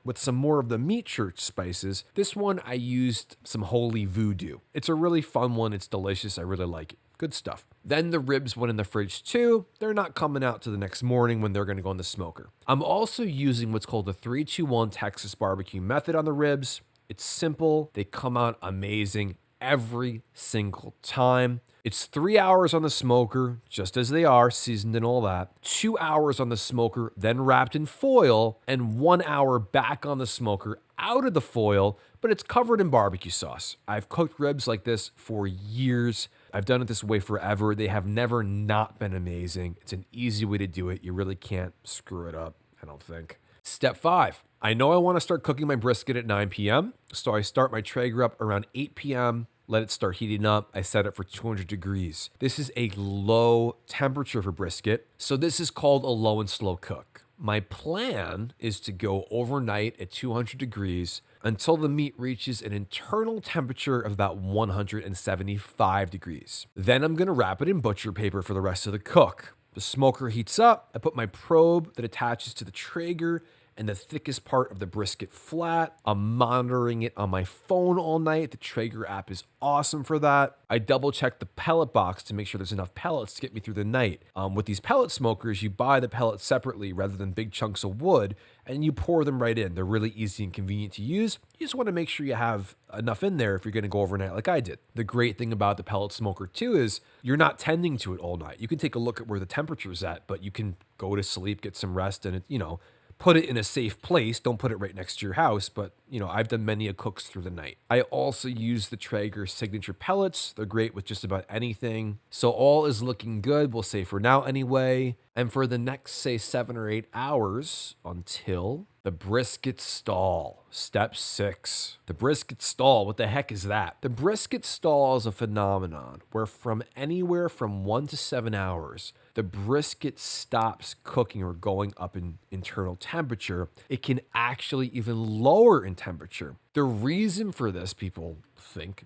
with some more of the Meat Church spices. This one I used some Holy Voodoo. It's a really fun one. It's delicious. I really like it. Good stuff. Then the ribs went in the fridge too. They're not coming out to the next morning when they're going to go in the smoker. I'm also using what's called the 3-2-1 Texas barbecue method on the ribs. It's simple. They come out amazing every single time. It's 3 hours on the smoker, just as they are, seasoned and all that. 2 hours on the smoker, then wrapped in foil, and 1 hour back on the smoker out of the foil, but it's covered in barbecue sauce. I've cooked ribs like this for years. I've done it this way forever. They have never not been amazing. It's an easy way to do it. You really can't screw it up, I don't think. Step 5. I know I want to start cooking my brisket at 9 p.m., so I start my Traeger up around 8 p.m., let it start heating up. I set it for 200 degrees. This is a low temperature for brisket, so this is called a low and slow cook. My plan is to go overnight at 200 degrees until the meat reaches an internal temperature of about 175 degrees. Then I'm gonna wrap it in butcher paper for the rest of the cook. The smoker heats up. I put my probe that attaches to the Traeger and the thickest part of the brisket flat. I'm monitoring it on my phone all night. The Traeger app is awesome for that. I double check the pellet box to make sure there's enough pellets to get me through the night. With these pellet smokers, you buy the pellets separately rather than big chunks of wood, and you pour them right in. They're really easy and convenient to use. You just want to make sure you have enough in there if you're going to go overnight like I did. The great thing about the pellet smoker too is you're not tending to it all night. You can take a look at where the temperature's at, but you can go to sleep, get some rest, and put it in a safe place. Don't put it right next to your house, but I've done many a cooks through the night. I also use the Traeger signature pellets. They're great with just about anything. So all is looking good, we'll say for now anyway. And for the next, say, 7 or 8 hours until the brisket stall. Step 6. The brisket stall. What the heck is that? The brisket stall is a phenomenon where from anywhere from 1 to 7 hours, the brisket stops cooking or going up in internal temperature. It can actually even lower in temperature. The reason for this, people think,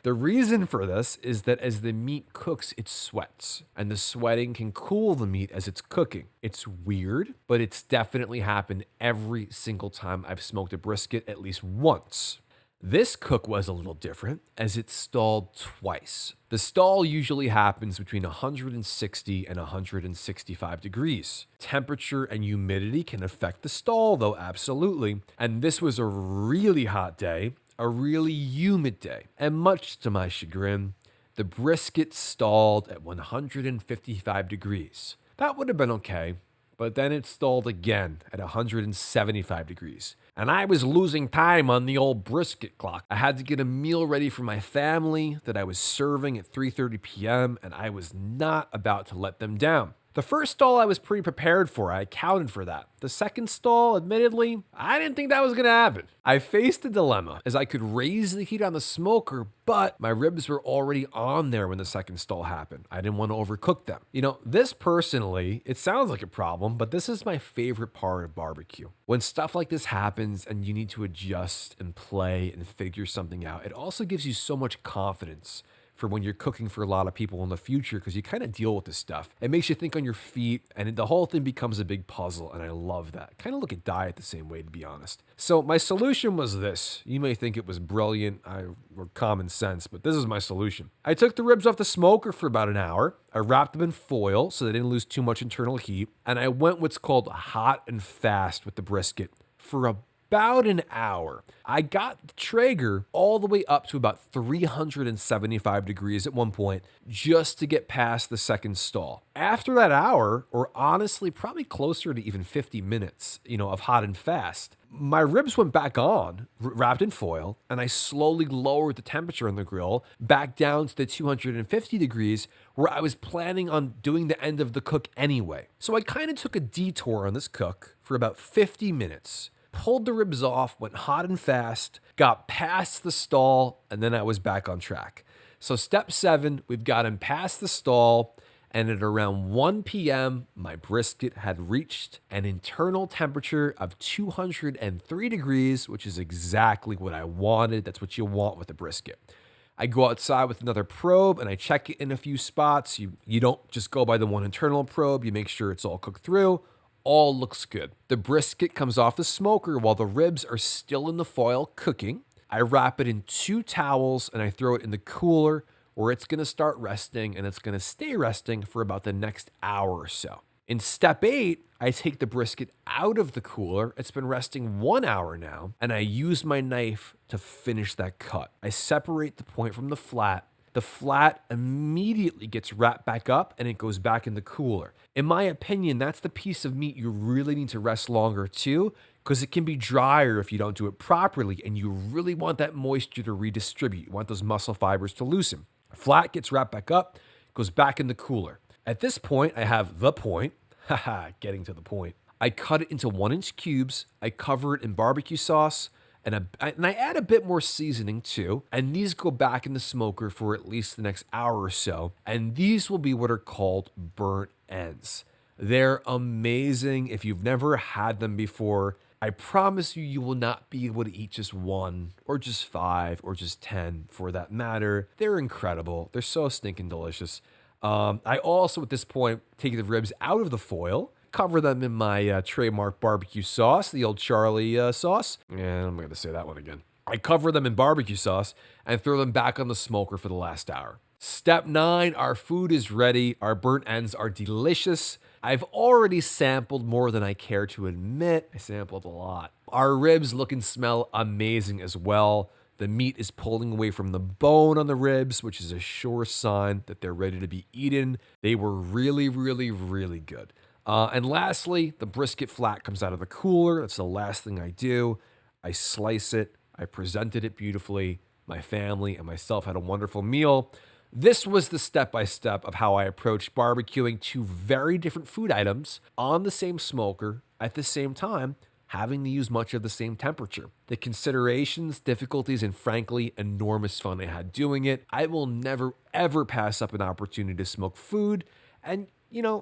the reason for this is that as the meat cooks, it sweats, and the sweating can cool the meat as it's cooking. It's weird, but it's definitely happened every single time I've smoked a brisket at least once. This cook was a little different as it stalled twice. The stall usually happens between 160 and 165 degrees. Temperature and humidity can affect the stall though, absolutely. And this was a really hot day, a really humid day. And much to my chagrin, the brisket stalled at 155 degrees. That would have been okay, but then it stalled again at 175 degrees. And I was losing time on the old brisket clock. I had to get a meal ready for my family that I was serving at 3:30 p.m., and I was not about to let them down. The first stall I was pretty prepared for. I accounted for that. The second stall, admittedly, I didn't think that was going to happen. I faced a dilemma as I could raise the heat on the smoker, but my ribs were already on there when the second stall happened. I didn't want to overcook them. This personally, it sounds like a problem, but this is my favorite part of barbecue. When stuff like this happens and you need to adjust and play and figure something out, it also gives you so much confidence for when you're cooking for a lot of people in the future, because you kind of deal with this stuff. It makes you think on your feet, and the whole thing becomes a big puzzle, and I love that. Kind of look at diet the same way, to be honest. So my solution was this. You may think it was brilliant or common sense, but this is my solution. I took the ribs off the smoker for about an hour. I wrapped them in foil so they didn't lose too much internal heat, and I went what's called hot and fast with the brisket for about about an hour. I got the Traeger all the way up to about 375 degrees at one point just to get past the second stall. After that hour, or honestly, probably closer to even 50 minutes, of hot and fast, my ribs went back on, wrapped in foil, and I slowly lowered the temperature on the grill back down to the 250 degrees where I was planning on doing the end of the cook anyway. So I kind of took a detour on this cook for about 50 minutes, pulled the ribs off, went hot and fast, got past the stall, and then I was back on track. So step 7, we've gotten past the stall, and at around 1 p.m., my brisket had reached an internal temperature of 203 degrees, which is exactly what I wanted. That's what you want with a brisket. I go outside with another probe and I check it in a few spots. You don't just go by the one internal probe. You make sure it's all cooked through. All looks good. The brisket comes off the smoker while the ribs are still in the foil cooking. I wrap it in 2 towels and I throw it in the cooler where it's going to start resting and it's going to stay resting for about the next hour or so. In step 8, I take the brisket out of the cooler. It's been resting 1 hour now, and I use my knife to finish that cut. I separate the point from the flat. The flat immediately gets wrapped back up and it goes back in the cooler. In my opinion, that's the piece of meat you really need to rest longer too, because it can be drier if you don't do it properly, and you really want that moisture to redistribute. You want those muscle fibers to loosen. Flat gets wrapped back up, goes back in the cooler. At this point, I have the point. Getting to the point. I cut it into 1-inch cubes. I cover it in barbecue sauce, and I add a bit more seasoning too. And these go back in the smoker for at least the next hour or so. And these will be what are called burnt ends. They're amazing. If you've never had them before, I promise you will not be able to eat just 1 or just 5 or just 10 for that matter. They're incredible. They're so stinking delicious. I also, at this point, take the ribs out of the foil, cover them in my trademark barbecue sauce, the old Charlie sauce. And I'm going to say that one again. I cover them in barbecue sauce and throw them back on the smoker for the last hour. Step 9, our food is ready. Our burnt ends are delicious. I've already sampled more than I care to admit. I sampled a lot. Our ribs look and smell amazing as well. The meat is pulling away from the bone on the ribs, which is a sure sign that they're ready to be eaten. They were really, really, really good. And lastly, the brisket flat comes out of the cooler. That's the last thing I do. I slice it. I presented it beautifully. My family and myself had a wonderful meal. This was the step-by-step of how I approached barbecuing 2 very different food items on the same smoker at the same time, having to use much of the same temperature. The considerations, difficulties, and frankly, enormous fun I had doing it. I will never, ever pass up an opportunity to smoke food. And,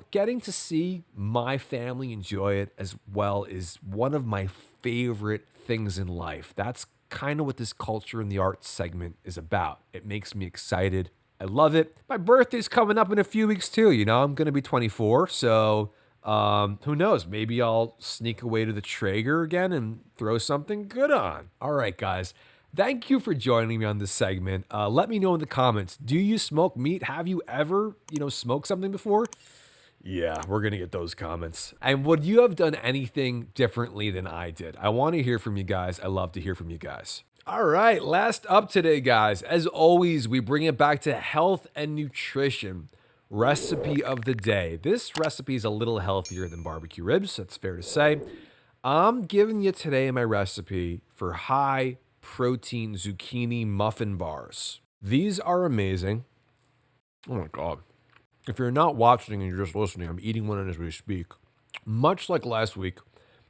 getting to see my family enjoy it as well is one of my favorite things in life. That's kind of what this culture in the arts segment is about. It makes me excited. I love it. My birthday's coming up in a few weeks too. I'm going to be 24, so who knows? Maybe I'll sneak away to the Traeger again and throw something good on. All right, guys. Thank you for joining me on this segment. Let me know in the comments. Do you smoke meat? Have you ever, smoked something before? Yeah, we're going to get those comments. And would you have done anything differently than I did? I want to hear from you guys. I love to hear from you guys. All right, last up today, guys. As always, we bring it back to health and nutrition. Recipe of the day. This recipe is a little healthier than barbecue ribs, that's fair to say. I'm giving you today my recipe for high protein zucchini muffin bars. These are amazing. Oh my God. If you're not watching and you're just listening, I'm eating one as we speak. Much like last week,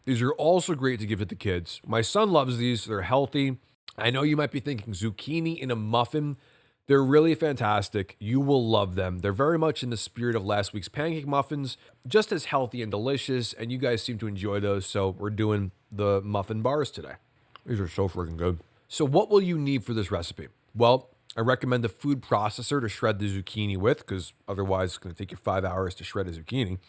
these are also great to give to the kids. My son loves these. They're healthy. I know you might be thinking zucchini in a muffin. They're really fantastic. You will love them. They're very much in the spirit of last week's pancake muffins, just as healthy and delicious, and you guys seem to enjoy those, so we're doing the muffin bars today. These are so freaking good. So what will you need for this recipe? Well, I recommend a food processor to shred the zucchini with, because otherwise it's going to take you 5 hours to shred a zucchini.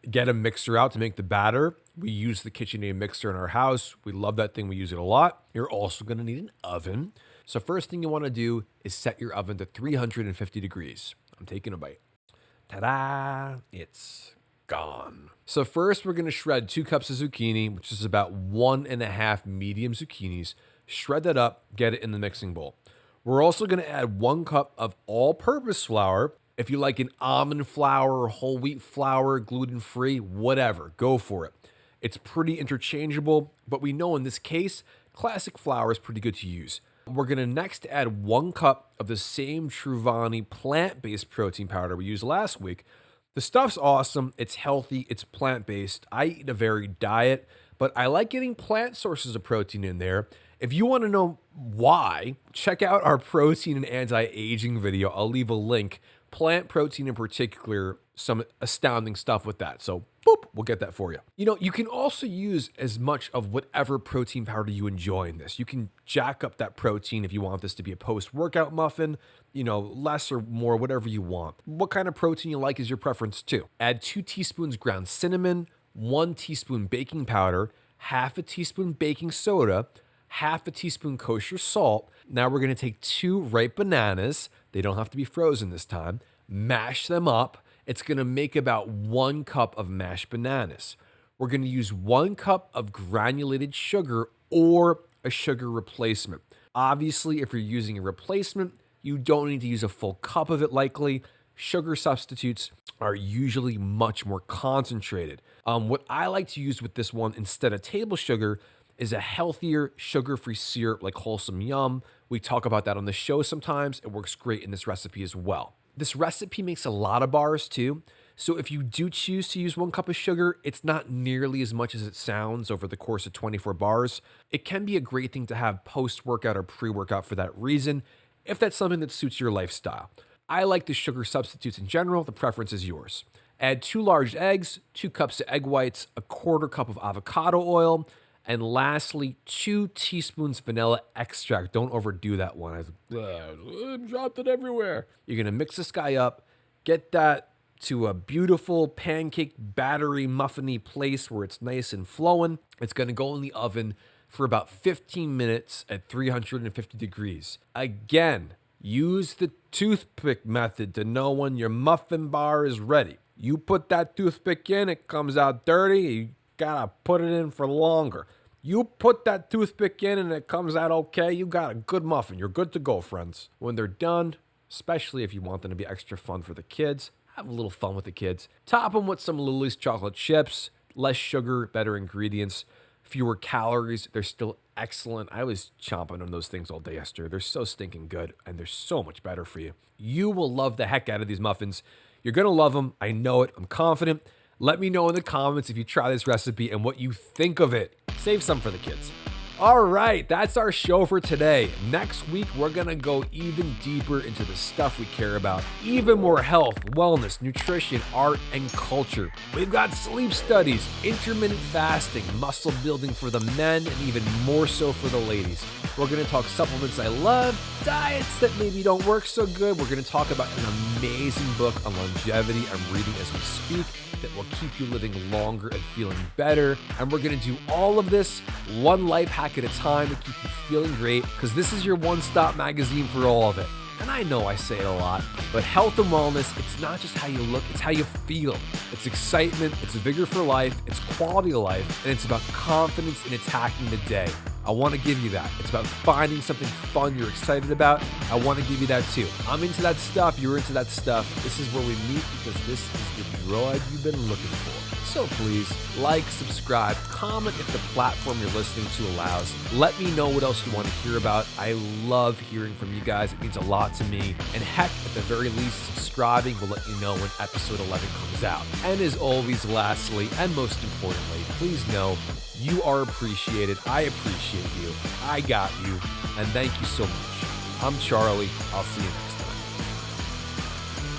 Get a mixer out to make the batter. We use the KitchenAid mixer in our house. We love that thing. We use it a lot. You're also going to need an oven. So first thing you want to do is set your oven to 350 degrees. I'm taking a bite. Ta-da! It's on. So first, we're going to shred 2 cups of zucchini, which is about 1.5 medium zucchinis. Shred that up, get it in the mixing bowl. We're also going to add 1 cup of all-purpose flour. If you like an almond flour, whole wheat flour, gluten-free, whatever, go for it. It's pretty interchangeable, but we know in this case, classic flour is pretty good to use. We're going to next add 1 cup of the same Truvani plant-based protein powder we used last week. The stuff's awesome, it's healthy, it's plant-based. I eat a varied diet, but I like getting plant sources of protein in there. If you want to know why, check out our protein and anti-aging video. I'll leave a link. Plant protein in particular, some astounding stuff with that. So, boop, we'll get that for you. You know, you can also use as much of whatever protein powder you enjoy in this. You can jack up that protein if you want this to be a post-workout muffin, you know, less or more, whatever you want. What kind of protein you like is your preference too. Add 2 teaspoons ground cinnamon, 1 teaspoon baking powder, half a teaspoon baking soda, half a teaspoon kosher salt. Now we're going to take 2 ripe bananas. They don't have to be frozen this time. Mash them up. It's going to make about 1 cup of mashed bananas. We're going to use 1 cup of granulated sugar or a sugar replacement. Obviously, if you're using a replacement, you don't need to use a full cup of it likely. Sugar substitutes are usually much more concentrated. What I like to use with this one instead of table sugar is a healthier sugar-free syrup like Wholesome Yum. We talk about that on the show sometimes. It works great in this recipe as well. This recipe makes a lot of bars too. So if you do choose to use 1 cup of sugar, it's not nearly as much as it sounds over the course of 24 bars. It can be a great thing to have post-workout or pre-workout for that reason, if that's something that suits your lifestyle. I like the sugar substitutes in general. The preference is yours. Add 2 large eggs, 2 cups of egg whites, a 1/4 cup of avocado oil, and lastly, 2 teaspoons vanilla extract. Don't overdo that one. I dropped it everywhere. You're going to mix this guy up, get that to a beautiful pancake battery muffin-y place where it's nice and flowing. It's going to go in the oven for about 15 minutes at 350 degrees. Again, use the toothpick method to know when your muffin bar is ready. You put that toothpick in, it comes out dirty, you gotta put it in for longer. You put that toothpick in and it comes out okay, you got a good muffin. You're good to go, friends. When they're done, especially if you want them to be extra fun for the kids, have a little fun with the kids. Top them with some Lily's chocolate chips, less sugar, better ingredients, fewer calories. They're still excellent. I was chomping on those things all day yesterday. They're so stinking good and they're so much better for you. You will love the heck out of these muffins. You're gonna love them. I know it. I'm confident. Let me know in the comments if you try this recipe and what you think of it. Save some for the kids. All right, that's our show for today. Next week, we're gonna go even deeper into the stuff we care about. Even more health, wellness, nutrition, art, and culture. We've got sleep studies, intermittent fasting, muscle building for the men, and even more so for the ladies. We're gonna talk supplements I love, diets that maybe don't work so good. We're gonna talk about an amazing book on longevity I'm reading as we speak that will keep you living longer and feeling better. And we're gonna do all of this one life hack at a time to keep you feeling great, because this is your one-stop magazine for all of it. And I know I say it a lot, but health and wellness, it's not just how you look, it's how you feel. It's excitement, it's vigor for life, it's quality of life, and it's about confidence in attacking the day. I want to give you that. It's about finding something fun you're excited about. I want to give you that too. I'm into that stuff, you're into that stuff. This is where we meet because this is the droid you've been looking for. So please, like, subscribe, comment if the platform you're listening to allows. Let me know what else you want to hear about. I love hearing from you guys. It means a lot to me. And heck, at the very least, subscribing will let you know when episode 11 comes out. And as always, lastly, and most importantly, please know you are appreciated. I appreciate you. I got you. And thank you so much. I'm Charlie. I'll see you next time.